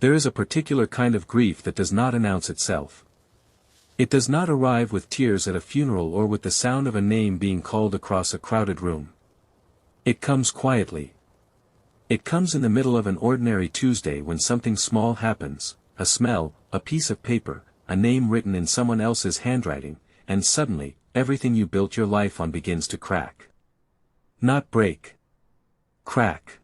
There is a particular kind of grief that does not announce itself. It does not arrive with tears at a funeral or with the sound of a name being called across a crowded room. It comes quietly. It comes in the middle of an ordinary Tuesday when something small happens, a smell, a piece of paper, a name written in someone else's handwriting, and suddenly, everything you built your life on begins to crack. Not break. Crack.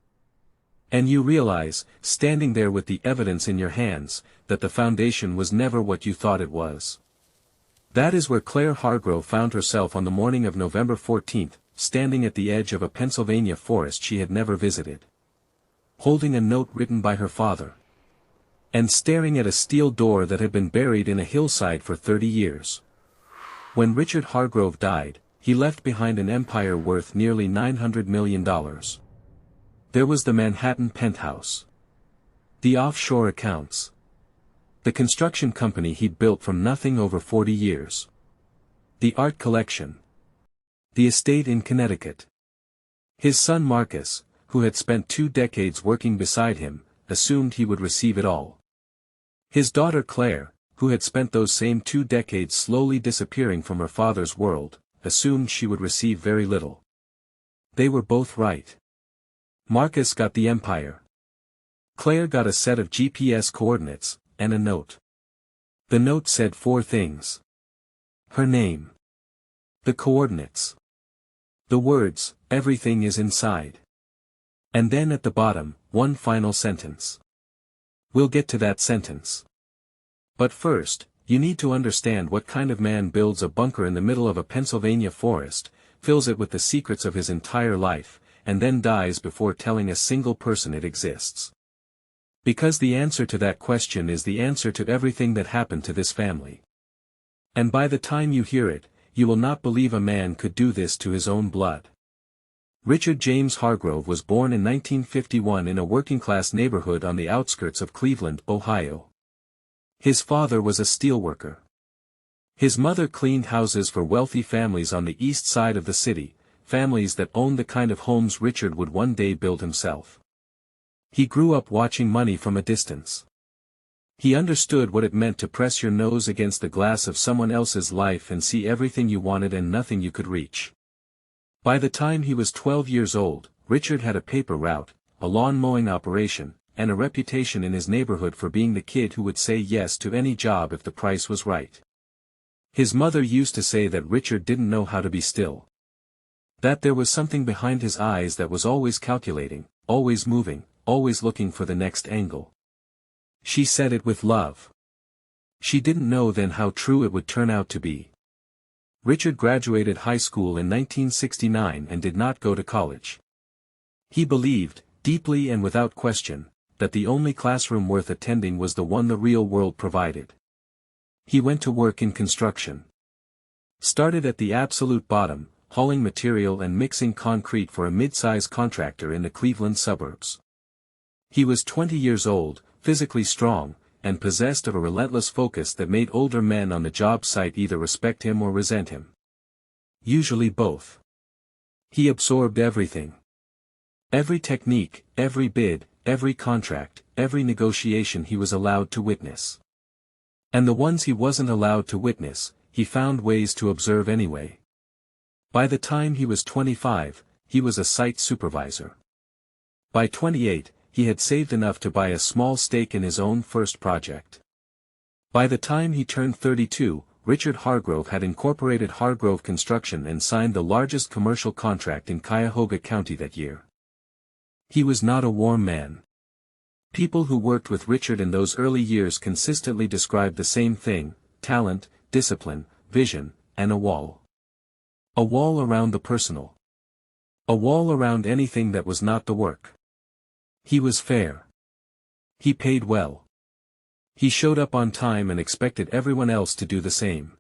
And you realize, standing there with the evidence in your hands, that the foundation was never what you thought it was. That is where Claire Hargrove found herself on the morning of November 14th, standing at the edge of a Pennsylvania forest she had never visited. Holding a note written by her father. And staring at a steel door that had been buried in a hillside for 30 years. When Richard Hargrove died, he left behind an empire worth nearly $900 million. There was the Manhattan penthouse. The offshore accounts. The construction company he'd built from nothing over 40 years. The art collection. The estate in Connecticut. His son Marcus, who had spent 2 decades working beside him, assumed he would receive it all. His daughter Claire, who had spent those same 2 decades slowly disappearing from her father's world, assumed she would receive very little. They were both right. Marcus got the empire. Claire got a set of GPS coordinates, and a note. The note said 4 things. Her name. The coordinates. The words, everything is inside. And then at the bottom, one final sentence. We'll get to that sentence. But first, you need to understand what kind of man builds a bunker in the middle of a Pennsylvania forest, fills it with the secrets of his entire life, and then dies before telling a single person it exists. Because the answer to that question is the answer to everything that happened to this family. And by the time you hear it, you will not believe a man could do this to his own blood. Richard James Hargrove was born in 1951 in a working-class neighborhood on the outskirts of Cleveland, Ohio. His father was a steelworker. His mother cleaned houses for wealthy families on the east side of the city, families that owned the kind of homes Richard would one day build himself. He grew up watching money from a distance. He understood what it meant to press your nose against the glass of someone else's life and see everything you wanted and nothing you could reach. By the time he was 12 years old, Richard had a paper route, a lawn mowing operation, and a reputation in his neighborhood for being the kid who would say yes to any job if the price was right. His mother used to say that Richard didn't know how to be still. That there was something behind his eyes that was always calculating, always moving, always looking for the next angle. She said it with love. She didn't know then how true it would turn out to be. Richard graduated high school in 1969 and did not go to college. He believed, deeply and without question, that the only classroom worth attending was the one the real world provided. He went to work in construction. Started at the absolute bottom, hauling material and mixing concrete for a mid-size contractor in the Cleveland suburbs. He was 20 years old, physically strong, and possessed of a relentless focus that made older men on the job site either respect him or resent him. Usually both. He absorbed everything. Every technique, every bid, every contract, every negotiation he was allowed to witness. And the ones he wasn't allowed to witness, he found ways to observe anyway. By the time he was 25, he was a site supervisor. By 28, he had saved enough to buy a small stake in his own first project. By the time he turned 32, Richard Hargrove had incorporated Hargrove Construction and signed the largest commercial contract in Cuyahoga County that year. He was not a warm man. People who worked with Richard in those early years consistently described the same thing: talent, discipline, vision, and a wall. A wall around the personal. A wall around anything that was not the work. He was fair. He paid well. He showed up on time and expected everyone else to do the same.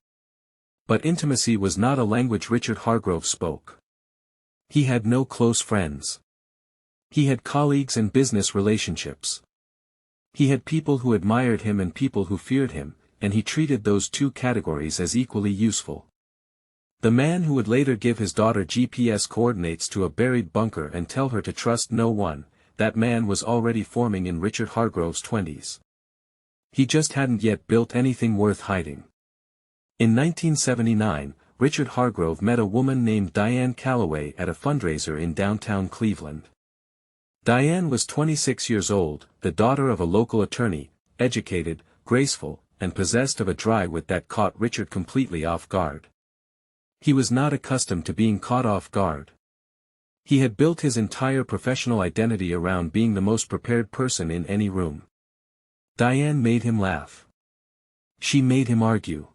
But intimacy was not a language Richard Hargrove spoke. He had no close friends. He had colleagues and business relationships. He had people who admired him and people who feared him, and he treated those 2 categories as equally useful. The man who would later give his daughter GPS coordinates to a buried bunker and tell her to trust no one, that man was already forming in Richard Hargrove's 20s. He just hadn't yet built anything worth hiding. In 1979, Richard Hargrove met a woman named Diane Calloway at a fundraiser in downtown Cleveland. Diane was 26 years old, the daughter of a local attorney, educated, graceful, and possessed of a dry wit that caught Richard completely off guard. He was not accustomed to being caught off guard. He had built his entire professional identity around being the most prepared person in any room. Diane made him laugh. She made him argue.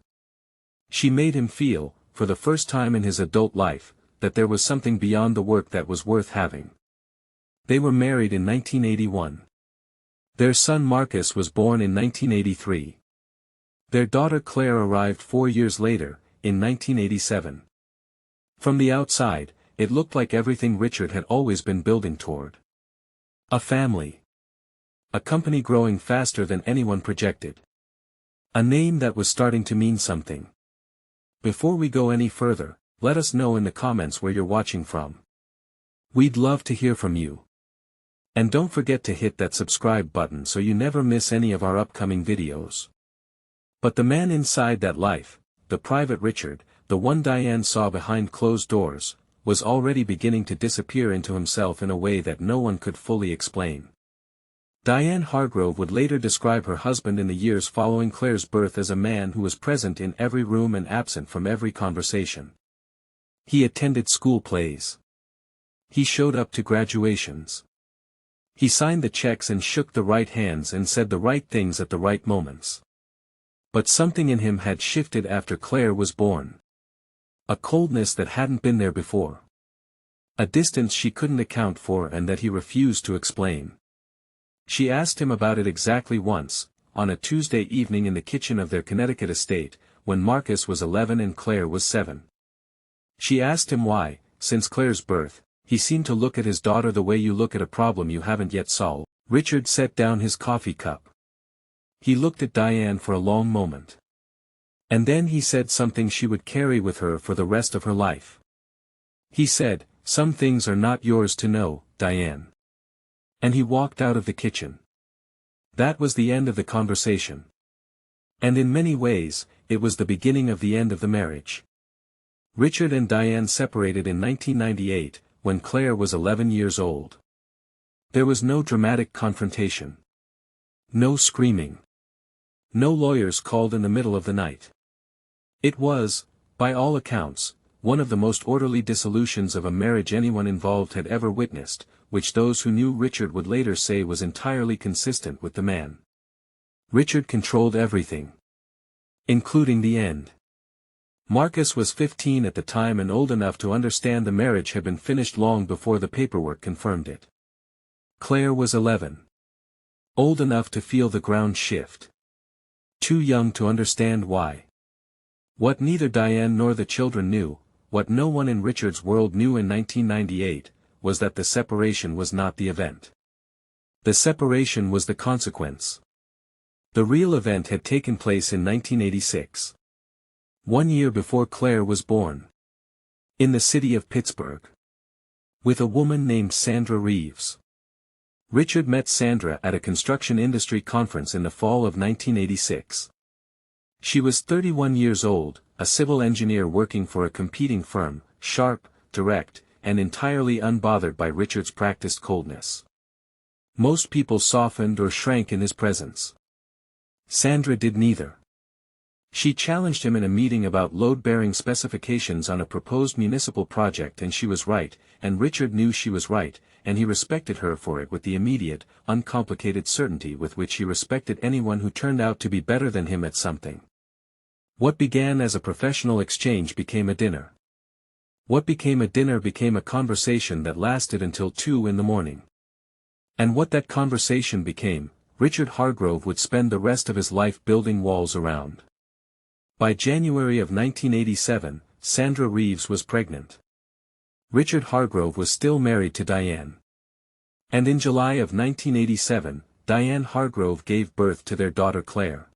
She made him feel, for the first time in his adult life, that there was something beyond the work that was worth having. They were married in 1981. Their son Marcus was born in 1983. Their daughter Claire arrived 4 years later, in 1987. From the outside, it looked like everything Richard had always been building toward. A family. A company growing faster than anyone projected. A name that was starting to mean something. Before we go any further, let us know in the comments where you're watching from. We'd love to hear from you. And don't forget to hit that subscribe button so you never miss any of our upcoming videos. But the man inside that life, the private Richard, the one Diane saw behind closed doors, was already beginning to disappear into himself in a way that no one could fully explain. Diane Hargrove would later describe her husband in the years following Claire's birth as a man who was present in every room and absent from every conversation. He attended school plays. He showed up to graduations. He signed the checks and shook the right hands and said the right things at the right moments. But something in him had shifted after Claire was born. A coldness that hadn't been there before. A distance she couldn't account for and that he refused to explain. She asked him about it exactly once, on a Tuesday evening in the kitchen of their Connecticut estate, when Marcus was 11 and Claire was 7. She asked him why, since Claire's birth, he seemed to look at his daughter the way you look at a problem you haven't yet solved. Richard set down his coffee cup. He looked at Diane for a long moment. And then he said something she would carry with her for the rest of her life. He said, "Some things are not yours to know, Diane." And he walked out of the kitchen. That was the end of the conversation. And in many ways, it was the beginning of the end of the marriage. Richard and Diane separated in 1998, when Claire was 11 years old. There was no dramatic confrontation. No screaming. No lawyers called in the middle of the night. It was, by all accounts, one of the most orderly dissolutions of a marriage anyone involved had ever witnessed, which those who knew Richard would later say was entirely consistent with the man. Richard controlled everything. Including the end. Marcus was 15 at the time and old enough to understand the marriage had been finished long before the paperwork confirmed it. Claire was 11. Old enough to feel the ground shift. Too young to understand why. What neither Diane nor the children knew, what no one in Richard's world knew in 1998, was that the separation was not the event. The separation was the consequence. The real event had taken place in 1986. 1 year before Claire was born. In the city of Pittsburgh. With a woman named Sandra Reeves. Richard met Sandra at a construction industry conference in the fall of 1986. She was 31 years old, a civil engineer working for a competing firm, sharp, direct, and entirely unbothered by Richard's practiced coldness. Most people softened or shrank in his presence. Sandra did neither. She challenged him in a meeting about load-bearing specifications on a proposed municipal project, and she was right, and Richard knew she was right, and he respected her for it with the immediate, uncomplicated certainty with which he respected anyone who turned out to be better than him at something. What began as a professional exchange became a dinner. What became a dinner became a conversation that lasted until 2 in the morning. And what that conversation became, Richard Hargrove would spend the rest of his life building walls around. By January of 1987, Sandra Reeves was pregnant. Richard Hargrove was still married to Diane. And in July of 1987, Diane Hargrove gave birth to their daughter Claire.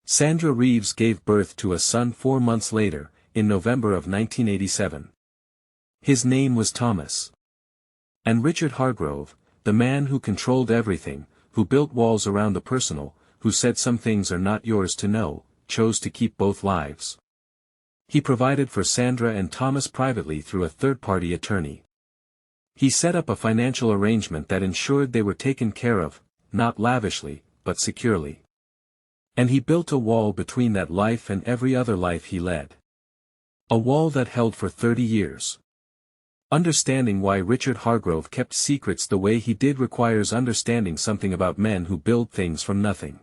Sandra Reeves gave birth to a son 4 months later, in November of 1987. His name was Thomas. And Richard Hargrove, the man who controlled everything, who built walls around the personal, who said some things are not yours to know, chose to keep both lives. He provided for Sandra and Thomas privately through a third-party attorney. He set up a financial arrangement that ensured they were taken care of, not lavishly, but securely. And he built a wall between that life and every other life he led. A wall that held for 30 years. Understanding why Richard Hargrove kept secrets the way he did requires understanding something about men who build things from nothing.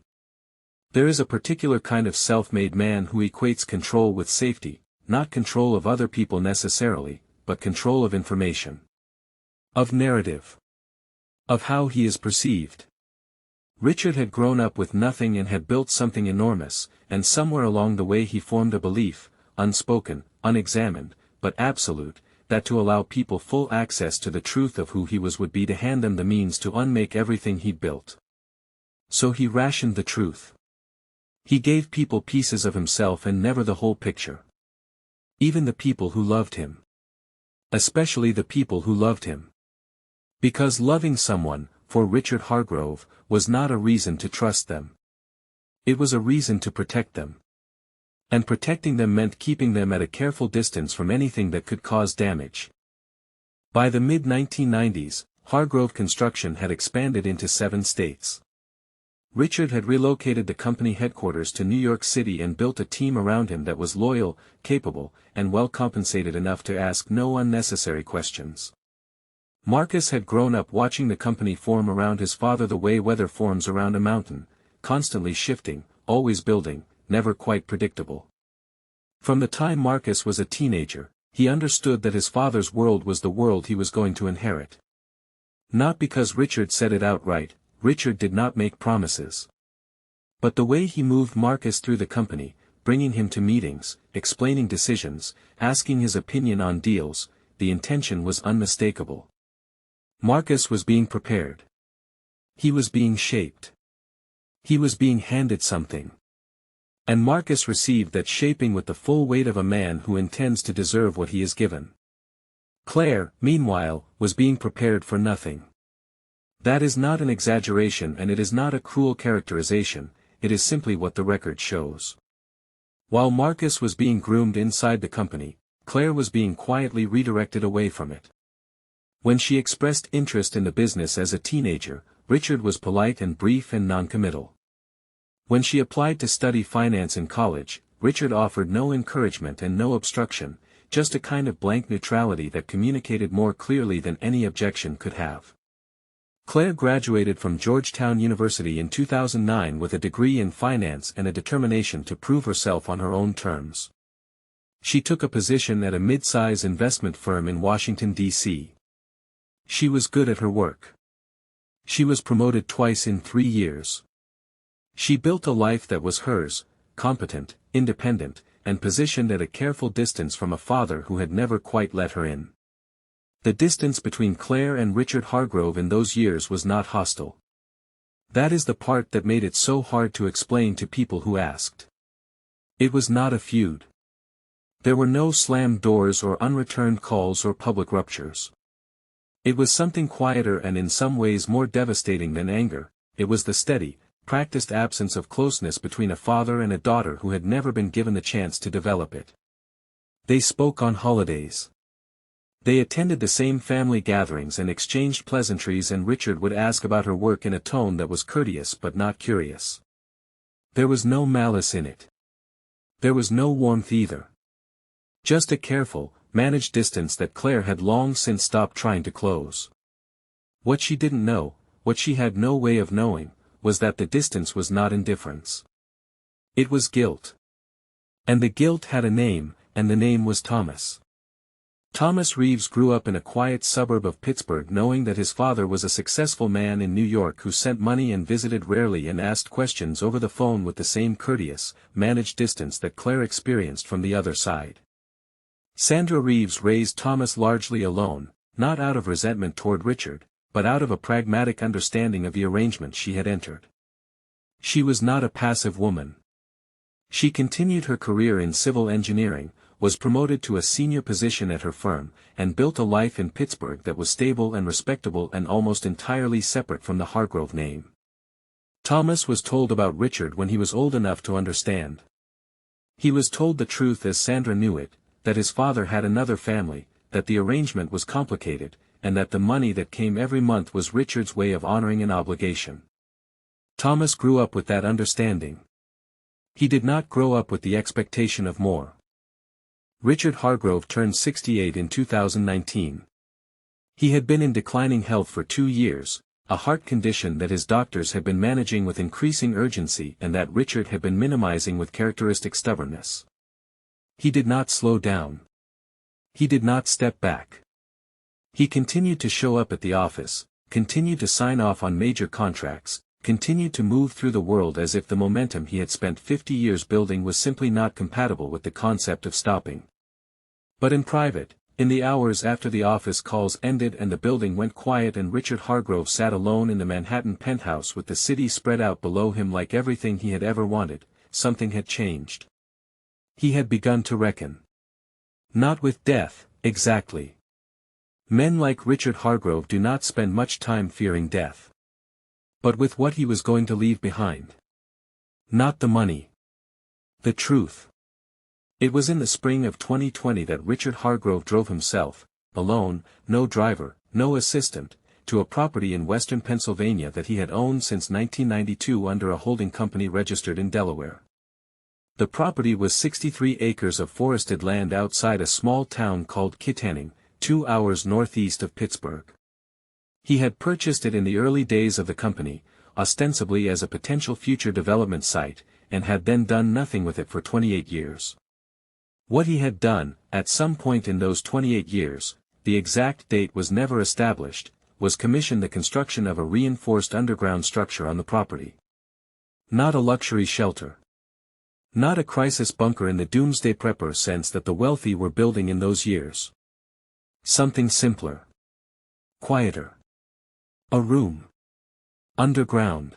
There is a particular kind of self-made man who equates control with safety, not control of other people necessarily, but control of information. Of narrative. Of how he is perceived. Richard had grown up with nothing and had built something enormous, and somewhere along the way he formed a belief, unspoken, unexamined, but absolute, that to allow people full access to the truth of who he was would be to hand them the means to unmake everything he'd built. So he rationed the truth. He gave people pieces of himself and never the whole picture. Even the people who loved him. Especially the people who loved him. Because loving someone, for Richard Hargrove, was not a reason to trust them. It was a reason to protect them. And protecting them meant keeping them at a careful distance from anything that could cause damage. By the mid-1990s, Hargrove Construction had expanded into 7 states. Richard had relocated the company headquarters to New York City and built a team around him that was loyal, capable, and well compensated enough to ask no unnecessary questions. Marcus had grown up watching the company form around his father the way weather forms around a mountain, constantly shifting, always building, never quite predictable. From the time Marcus was a teenager, he understood that his father's world was the world he was going to inherit. Not because Richard said it outright, Richard did not make promises. But the way he moved Marcus through the company, bringing him to meetings, explaining decisions, asking his opinion on deals, the intention was unmistakable. Marcus was being prepared. He was being shaped. He was being handed something. And Marcus received that shaping with the full weight of a man who intends to deserve what he is given. Claire, meanwhile, was being prepared for nothing. That is not an exaggeration and it is not a cruel characterization, it is simply what the record shows. While Marcus was being groomed inside the company, Claire was being quietly redirected away from it. When she expressed interest in the business as a teenager, Richard was polite and brief and non-committal. When she applied to study finance in college, Richard offered no encouragement and no obstruction, just a kind of blank neutrality that communicated more clearly than any objection could have. Claire graduated from Georgetown University in 2009 with a degree in finance and a determination to prove herself on her own terms. She took a position at a mid-size investment firm in Washington, D.C. She was good at her work. She was promoted twice in 3 years. She built a life that was hers, competent, independent, and positioned at a careful distance from a father who had never quite let her in. The distance between Claire and Richard Hargrove in those years was not hostile. That is the part that made it so hard to explain to people who asked. It was not a feud. There were no slammed doors or unreturned calls or public ruptures. It was something quieter and in some ways more devastating than anger. It was the steady, practiced absence of closeness between a father and a daughter who had never been given the chance to develop it. They spoke on holidays. They attended the same family gatherings and exchanged pleasantries, and Richard would ask about her work in a tone that was courteous but not curious. There was no malice in it. There was no warmth either. Just a careful, managed distance that Claire had long since stopped trying to close. What she didn't know, what she had no way of knowing, was that the distance was not indifference. It was guilt. And the guilt had a name, and the name was Thomas. Thomas Reeves grew up in a quiet suburb of Pittsburgh, knowing that his father was a successful man in New York who sent money and visited rarely and asked questions over the phone with the same courteous, managed distance that Claire experienced from the other side. Sandra Reeves raised Thomas largely alone, not out of resentment toward Richard, but out of a pragmatic understanding of the arrangement she had entered. She was not a passive woman. She continued her career in civil engineering, was promoted to a senior position at her firm, and built a life in Pittsburgh that was stable and respectable and almost entirely separate from the Hargrove name. Thomas was told about Richard when he was old enough to understand. He was told the truth as Sandra knew it, that his father had another family, that the arrangement was complicated, and that the money that came every month was Richard's way of honoring an obligation. Thomas grew up with that understanding. He did not grow up with the expectation of more. Richard Hargrove turned 68 in 2019. He had been in declining health for 2 years, a heart condition that his doctors had been managing with increasing urgency and that Richard had been minimizing with characteristic stubbornness. He did not slow down. He did not step back. He continued to show up at the office, continued to sign off on major contracts, continued to move through the world as if the momentum he had spent 50 years building was simply not compatible with the concept of stopping. But in private, in the hours after the office calls ended and the building went quiet and Richard Hargrove sat alone in the Manhattan penthouse with the city spread out below him like everything he had ever wanted, something had changed. He had begun to reckon. Not with death, exactly. Men like Richard Hargrove do not spend much time fearing death. But with what he was going to leave behind. Not the money. The truth. It was in the spring of 2020 that Richard Hargrove drove himself, alone, no driver, no assistant, to a property in western Pennsylvania that he had owned since 1992 under a holding company registered in Delaware. The property was 63 acres of forested land outside a small town called Kittanning, 2 hours northeast of Pittsburgh. He had purchased it in the early days of the company, ostensibly as a potential future development site, and had then done nothing with it for 28 years. What he had done, at some point in those 28 years, the exact date was never established, was commission the construction of a reinforced underground structure on the property. Not a luxury shelter. Not a crisis bunker in the doomsday prepper sense that the wealthy were building in those years. Something simpler. Quieter. A room. Underground.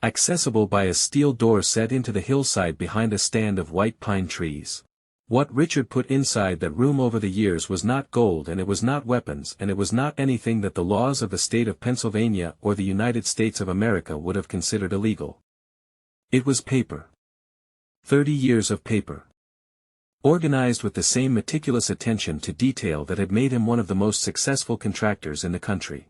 Accessible by a steel door set into the hillside behind a stand of white pine trees. What Richard put inside that room over the years was not gold and it was not weapons and it was not anything that the laws of the state of Pennsylvania or the United States of America would have considered illegal. It was paper. 30 years of paper. Organized with the same meticulous attention to detail that had made him one of the most successful contractors in the country.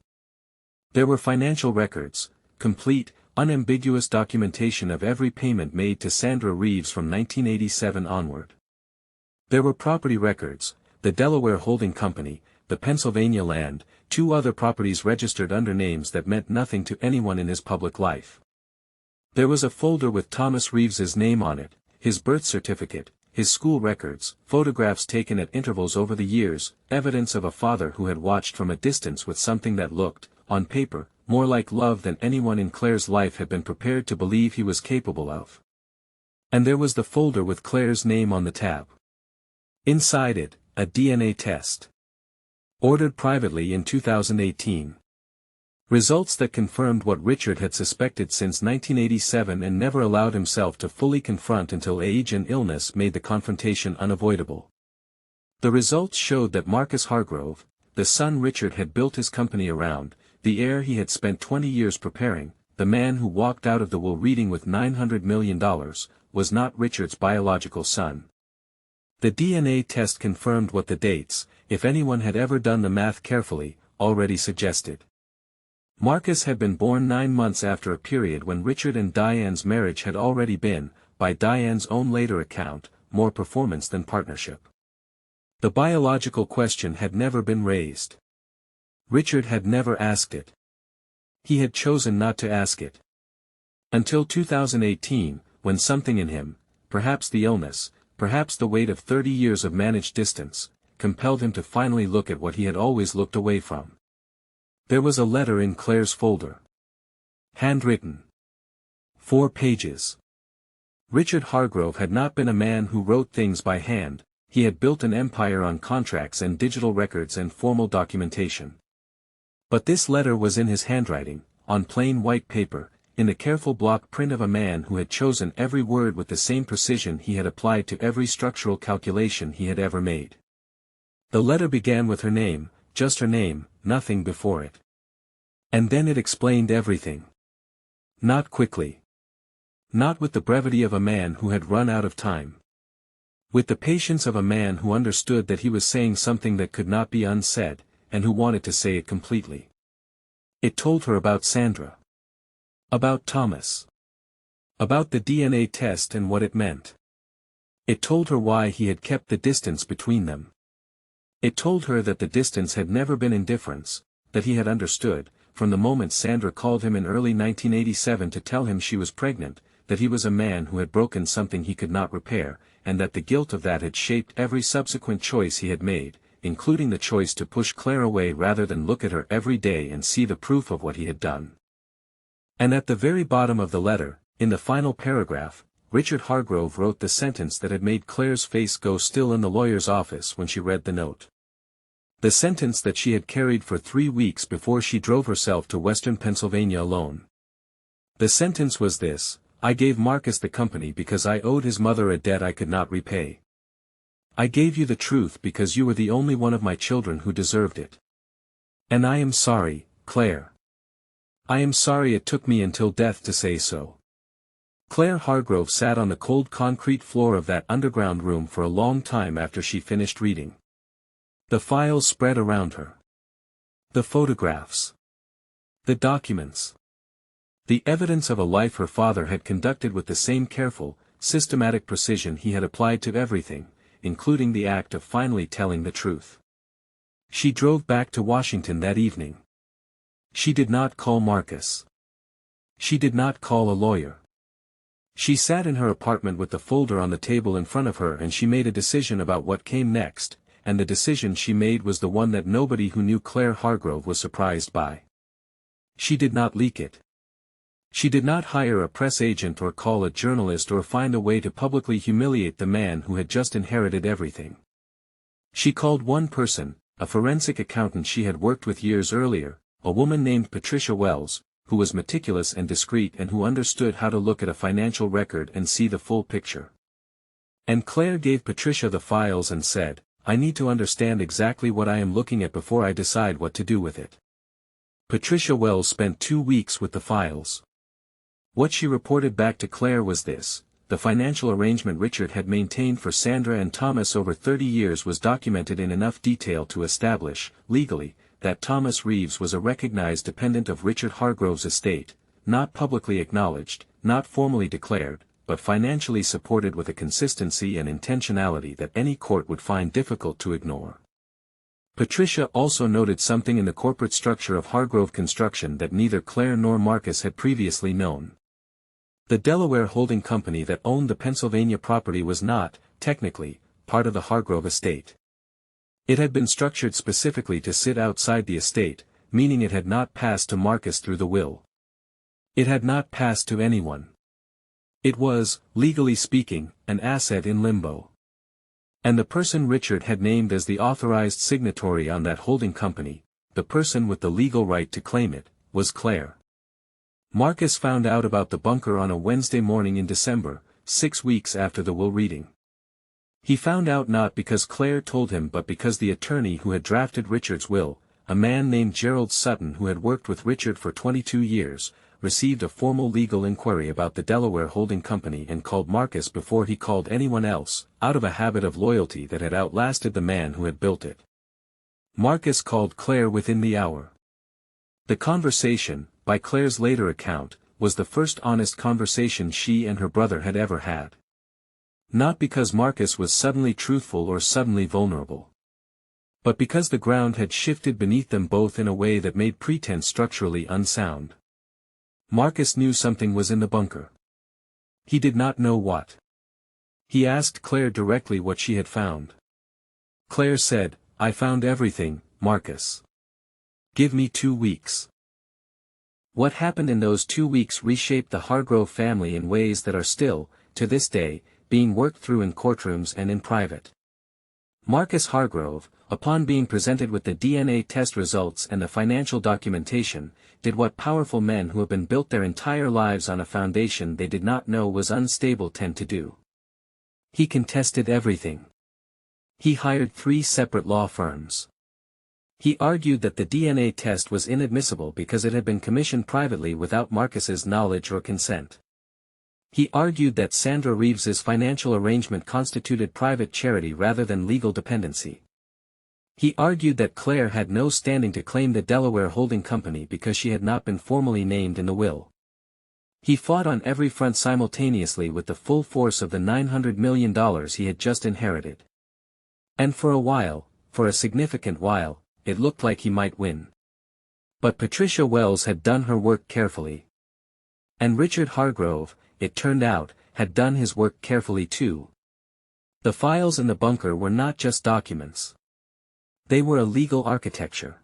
There were financial records, complete, unambiguous documentation of every payment made to Sandra Reeves from 1987 onward. There were property records, the Delaware Holding Company, the Pennsylvania land, 2 other properties registered under names that meant nothing to anyone in his public life. There was a folder with Thomas Reeves's name on it, his birth certificate, his school records, photographs taken at intervals over the years, evidence of a father who had watched from a distance with something that looked, on paper, more like love than anyone in Claire's life had been prepared to believe he was capable of. And there was the folder with Claire's name on the tab. Inside it, a DNA test. Ordered privately in 2018. Results that confirmed what Richard had suspected since 1987 and never allowed himself to fully confront until age and illness made the confrontation unavoidable. The results showed that Marcus Hargrove, the son Richard had built his company around, the heir he had spent 20 years preparing, the man who walked out of the will reading with $900 million, was not Richard's biological son. The DNA test confirmed what the dates, if anyone had ever done the math carefully, already suggested. Marcus had been born 9 months after a period when Richard and Diane's marriage had already been, by Diane's own later account, more performance than partnership. The biological question had never been raised. Richard had never asked it. He had chosen not to ask it. Until 2018, when something in him, perhaps the illness, perhaps the weight of 30 years of managed distance, compelled him to finally look at what he had always looked away from. There was a letter in Claire's folder. Handwritten. 4 pages. Richard Hargrove had not been a man who wrote things by hand, he had built an empire on contracts and digital records and formal documentation. But this letter was in his handwriting, on plain white paper, in the careful block print of a man who had chosen every word with the same precision he had applied to every structural calculation he had ever made. The letter began with her name, just her name, nothing before it. And then it explained everything. Not quickly. Not with the brevity of a man who had run out of time. With the patience of a man who understood that he was saying something that could not be unsaid, and who wanted to say it completely. It told her about Sandra. About Thomas. About the DNA test and what it meant. It told her why he had kept the distance between them. It told her that the distance had never been indifference, that he had understood, from the moment Sandra called him in early 1987 to tell him she was pregnant, that he was a man who had broken something he could not repair, and that the guilt of that had shaped every subsequent choice he had made, including the choice to push Claire away rather than look at her every day and see the proof of what he had done. And at the very bottom of the letter, in the final paragraph, Richard Hargrove wrote the sentence that had made Claire's face go still in the lawyer's office when she read the note. The sentence that she had carried for 3 weeks before she drove herself to Western Pennsylvania alone. The sentence was this: I gave Marcus the company because I owed his mother a debt I could not repay. I gave you the truth because you were the only one of my children who deserved it. And I am sorry, Claire. I am sorry it took me until death to say so. Claire Hargrove sat on the cold concrete floor of that underground room for a long time after she finished reading. The files spread around her. The photographs. The documents. The evidence of a life her father had conducted with the same careful, systematic precision he had applied to everything, including the act of finally telling the truth. She drove back to Washington that evening. She did not call Marcus. She did not call a lawyer. She sat in her apartment with the folder on the table in front of her and she made a decision about what came next, and the decision she made was the one that nobody who knew Claire Hargrove was surprised by. She did not leak it. She did not hire a press agent or call a journalist or find a way to publicly humiliate the man who had just inherited everything. She called one person, a forensic accountant she had worked with years earlier, a woman named Patricia Wells, who was meticulous and discreet and who understood how to look at a financial record and see the full picture. And Claire gave Patricia the files and said, I need to understand exactly what I am looking at before I decide what to do with it. Patricia Wells spent 2 weeks with the files. What she reported back to Claire was this: the financial arrangement Richard had maintained for Sandra and Thomas over 30 years was documented in enough detail to establish, legally, that Thomas Reeves was a recognized dependent of Richard Hargrove's estate, not publicly acknowledged, not formally declared, but financially supported with a consistency and intentionality that any court would find difficult to ignore. Patricia also noted something in the corporate structure of Hargrove Construction that neither Claire nor Marcus had previously known. The Delaware holding company that owned the Pennsylvania property was not, technically, part of the Hargrove estate. It had been structured specifically to sit outside the estate, meaning it had not passed to Marcus through the will. It had not passed to anyone. It was, legally speaking, an asset in limbo. And the person Richard had named as the authorized signatory on that holding company, the person with the legal right to claim it, was Claire. Marcus found out about the bunker on a Wednesday morning in December, 6 weeks after the will reading. He found out not because Claire told him but because the attorney who had drafted Richard's will, a man named Gerald Sutton who had worked with Richard for 22 years, received a formal legal inquiry about the Delaware holding company and called Marcus before he called anyone else, out of a habit of loyalty that had outlasted the man who had built it. Marcus called Claire within the hour. The conversation, by Claire's later account, was the first honest conversation she and her brother had ever had. Not because Marcus was suddenly truthful or suddenly vulnerable. But because the ground had shifted beneath them both in a way that made pretense structurally unsound. Marcus knew something was in the bunker. He did not know what. He asked Claire directly what she had found. Claire said, I found everything, Marcus. Give me 2 weeks. What happened in those 2 weeks reshaped the Hargrove family in ways that are still, to this day, being worked through in courtrooms and in private. Marcus Hargrove, upon being presented with the DNA test results and the financial documentation, did what powerful men who have been built their entire lives on a foundation they did not know was unstable tend to do. He contested everything. He hired 3 separate law firms. He argued that the DNA test was inadmissible because it had been commissioned privately without Marcus's knowledge or consent. He argued that Sandra Reeves's financial arrangement constituted private charity rather than legal dependency. He argued that Claire had no standing to claim the Delaware holding company because she had not been formally named in the will. He fought on every front simultaneously with the full force of the $900 million he had just inherited. And for a while, for a significant while, it looked like he might win. But Patricia Wells had done her work carefully. And Richard Hargrove, it turned out, had done his work carefully too. The files in the bunker were not just documents. They were a legal architecture.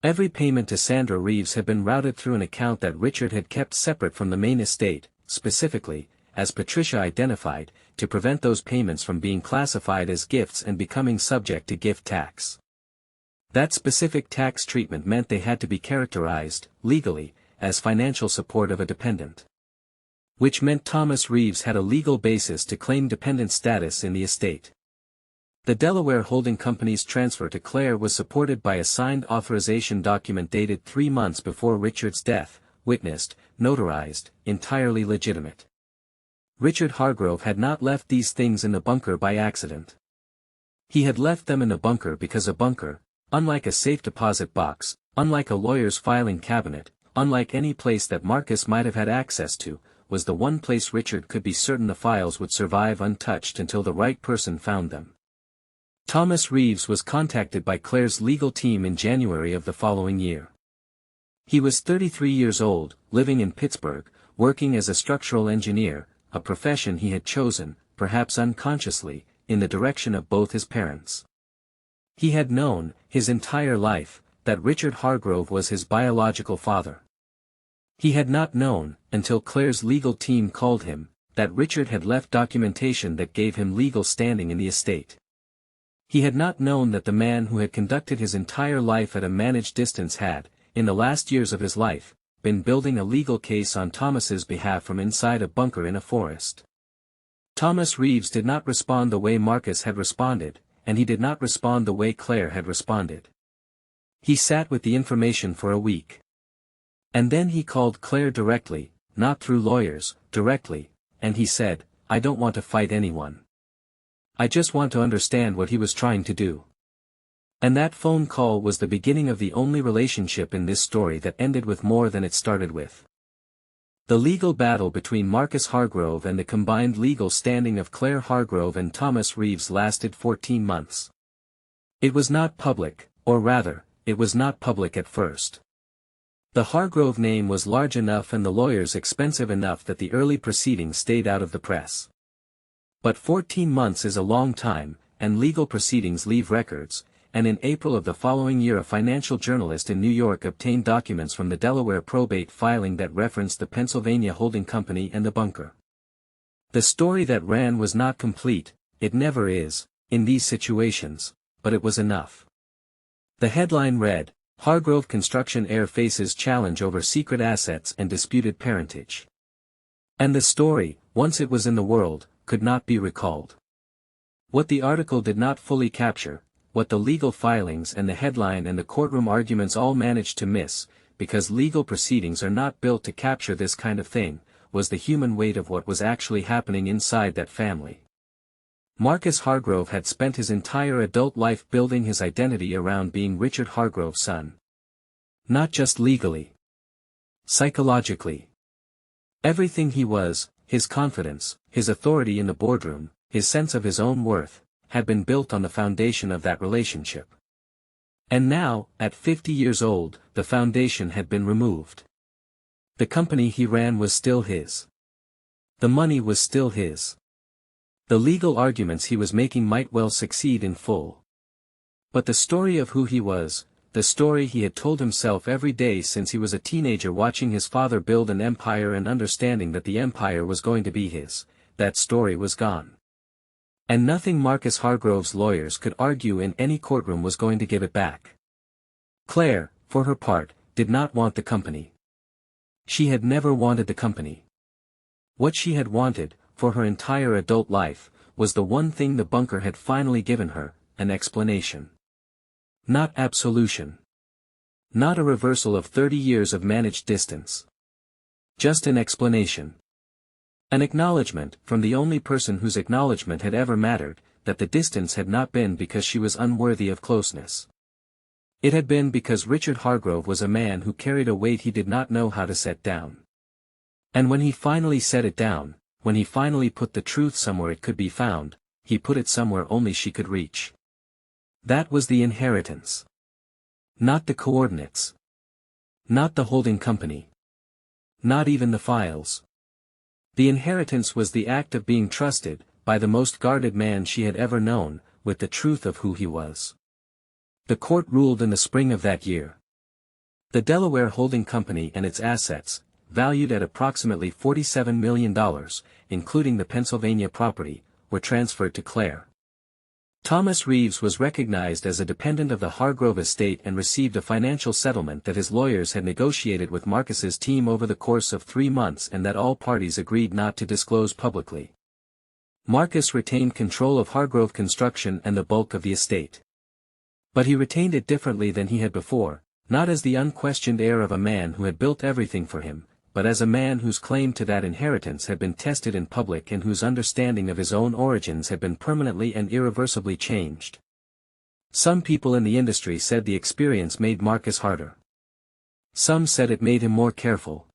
Every payment to Sandra Reeves had been routed through an account that Richard had kept separate from the main estate, specifically, as Patricia identified, to prevent those payments from being classified as gifts and becoming subject to gift tax. That specific tax treatment meant they had to be characterized, legally, as financial support of a dependent. Which meant Thomas Reeves had a legal basis to claim dependent status in the estate. The Delaware holding company's transfer to Claire was supported by a signed authorization document dated 3 months before Richard's death, witnessed, notarized, entirely legitimate. Richard Hargrove had not left these things in the bunker by accident. He had left them in the bunker because a bunker, unlike a safe deposit box, unlike a lawyer's filing cabinet, unlike any place that Marcus might have had access to, was the one place Richard could be certain the files would survive untouched until the right person found them. Thomas Reeves was contacted by Claire's legal team in January of the following year. He was 33 years old, living in Pittsburgh, working as a structural engineer, a profession he had chosen, perhaps unconsciously, in the direction of both his parents. He had known, his entire life, that Richard Hargrove was his biological father. He had not known, until Claire's legal team called him, that Richard had left documentation that gave him legal standing in the estate. He had not known that the man who had conducted his entire life at a managed distance had, in the last years of his life, been building a legal case on Thomas's behalf from inside a bunker in a forest. Thomas Reeves did not respond the way Marcus had responded, and he did not respond the way Claire had responded. He sat with the information for a week. And then he called Claire directly, not through lawyers, directly, and he said, "I don't want to fight anyone. I just want to understand what he was trying to do." And that phone call was the beginning of the only relationship in this story that ended with more than it started with. The legal battle between Marcus Hargrove and the combined legal standing of Claire Hargrove and Thomas Reeves lasted 14 months. It was not public, or rather, it was not public at first. The Hargrove name was large enough and the lawyers expensive enough that the early proceedings stayed out of the press. But 14 months is a long time, and legal proceedings leave records, and in April of the following year a financial journalist in New York obtained documents from the Delaware probate filing that referenced the Pennsylvania holding company and the bunker. The story that ran was not complete, it never is, in these situations, but it was enough. The headline read, "Hargrove Construction Heir Faces Challenge Over Secret Assets and Disputed Parentage." And the story, once it was in the world, could not be recalled. What the article did not fully capture, what the legal filings and the headline and the courtroom arguments all managed to miss, because legal proceedings are not built to capture this kind of thing, was the human weight of what was actually happening inside that family. Marcus Hargrove had spent his entire adult life building his identity around being Richard Hargrove's son. Not just legally. Psychologically. Everything he was, his confidence, his authority in the boardroom, his sense of his own worth, had been built on the foundation of that relationship. And now, at 50 years old, the foundation had been removed. The company he ran was still his. The money was still his. The legal arguments he was making might well succeed in full. But the story of who he was, the story he had told himself every day since he was a teenager watching his father build an empire and understanding that the empire was going to be his, that story was gone. And nothing Marcus Hargrove's lawyers could argue in any courtroom was going to give it back. Claire, for her part, did not want the company. She had never wanted the company. What she had wanted, for her entire adult life, was the one thing the bunker had finally given her, an explanation. Not absolution. Not a reversal of 30 years of managed distance. Just an explanation. An acknowledgement, from the only person whose acknowledgement had ever mattered, that the distance had not been because she was unworthy of closeness. It had been because Richard Hargrove was a man who carried a weight he did not know how to set down. And when he finally set it down, when he finally put the truth somewhere it could be found, he put it somewhere only she could reach. That was the inheritance. Not the coordinates. Not the holding company. Not even the files. The inheritance was the act of being trusted, by the most guarded man she had ever known, with the truth of who he was. The court ruled in the spring of that year. The Delaware Holding Company and its assets, valued at approximately $47 million, including the Pennsylvania property, were transferred to Claire. Thomas Reeves was recognized as a dependent of the Hargrove estate and received a financial settlement that his lawyers had negotiated with Marcus's team over the course of 3 months and that all parties agreed not to disclose publicly. Marcus retained control of Hargrove Construction and the bulk of the estate. But he retained it differently than he had before, not as the unquestioned heir of a man who had built everything for him, but as a man whose claim to that inheritance had been tested in public and whose understanding of his own origins had been permanently and irreversibly changed. Some people in the industry said the experience made Marcus harder. Some said it made him more careful.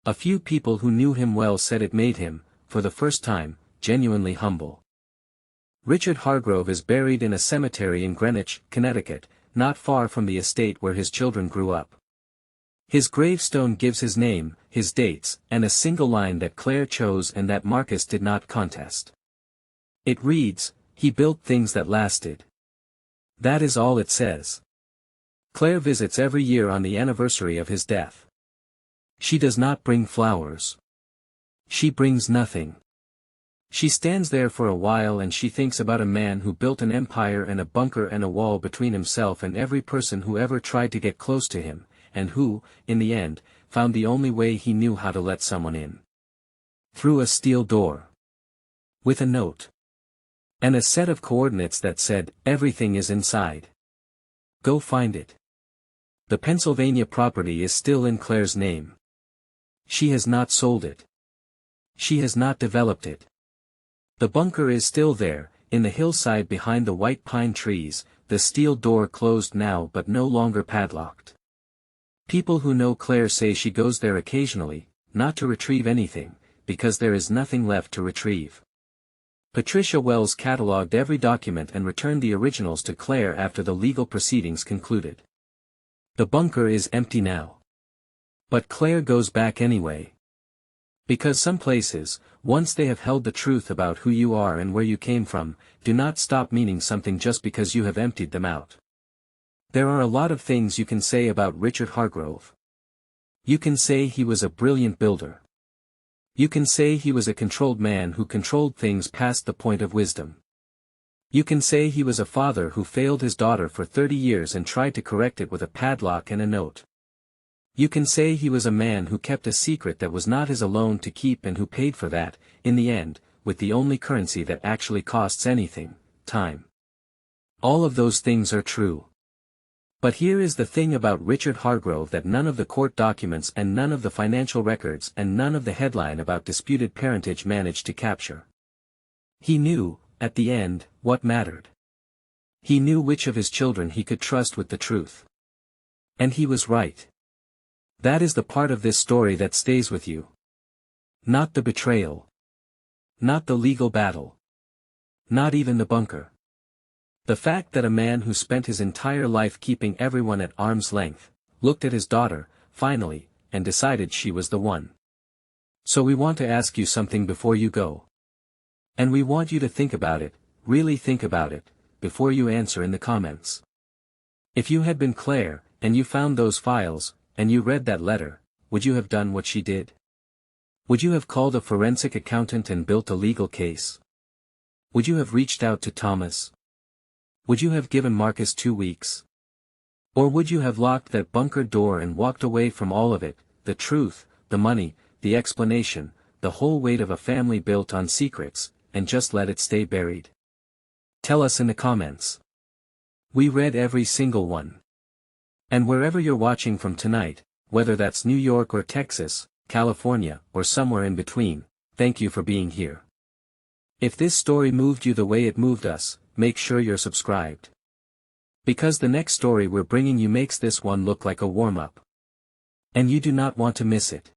A few people who knew him well said it made him, for the first time, genuinely humble. Richard Hargrove is buried in a cemetery in Greenwich, Connecticut, not far from the estate where his children grew up. His gravestone gives his name, his dates, and a single line that Claire chose and that Marcus did not contest. It reads, "He built things that lasted." That is all it says. Claire visits every year on the anniversary of his death. She does not bring flowers. She brings nothing. She stands there for a while and she thinks about a man who built an empire and a bunker and a wall between himself and every person who ever tried to get close to him, and who, in the end, found the only way he knew how to let someone in. Through a steel door. With a note. And a set of coordinates that said, "Everything is inside. Go find it." The Pennsylvania property is still in Claire's name. She has not sold it. She has not developed it. The bunker is still there, in the hillside behind the white pine trees, the steel door closed now but no longer padlocked. People who know Claire say she goes there occasionally, not to retrieve anything, because there is nothing left to retrieve. Patricia Wells catalogued every document and returned the originals to Claire after the legal proceedings concluded. The bunker is empty now. But Claire goes back anyway. Because some places, once they have held the truth about who you are and where you came from, do not stop meaning something just because you have emptied them out. There are a lot of things you can say about Richard Hargrove. You can say he was a brilliant builder. You can say he was a controlled man who controlled things past the point of wisdom. You can say he was a father who failed his daughter for 30 years and tried to correct it with a padlock and a note. You can say he was a man who kept a secret that was not his alone to keep and who paid for that, in the end, with the only currency that actually costs anything, time. All of those things are true. But here is the thing about Richard Hargrove that none of the court documents and none of the financial records and none of the headline about disputed parentage managed to capture. He knew, at the end, what mattered. He knew which of his children he could trust with the truth. And he was right. That is the part of this story that stays with you. Not the betrayal. Not the legal battle. Not even the bunker. The fact that a man who spent his entire life keeping everyone at arm's length, looked at his daughter, finally, and decided she was the one. So we want to ask you something before you go. And we want you to think about it, really think about it, before you answer in the comments. If you had been Claire, and you found those files, and you read that letter, would you have done what she did? Would you have called a forensic accountant and built a legal case? Would you have reached out to Thomas? Would you have given Marcus 2 weeks? Or would you have locked that bunker door and walked away from all of it, the truth, the money, the explanation, the whole weight of a family built on secrets, and just let it stay buried? Tell us in the comments. We read every single one. And wherever you're watching from tonight, whether that's New York or Texas, California, or somewhere in between, thank you for being here. If this story moved you the way it moved us, make sure you're subscribed. Because the next story we're bringing you makes this one look like a warm-up. And you do not want to miss it.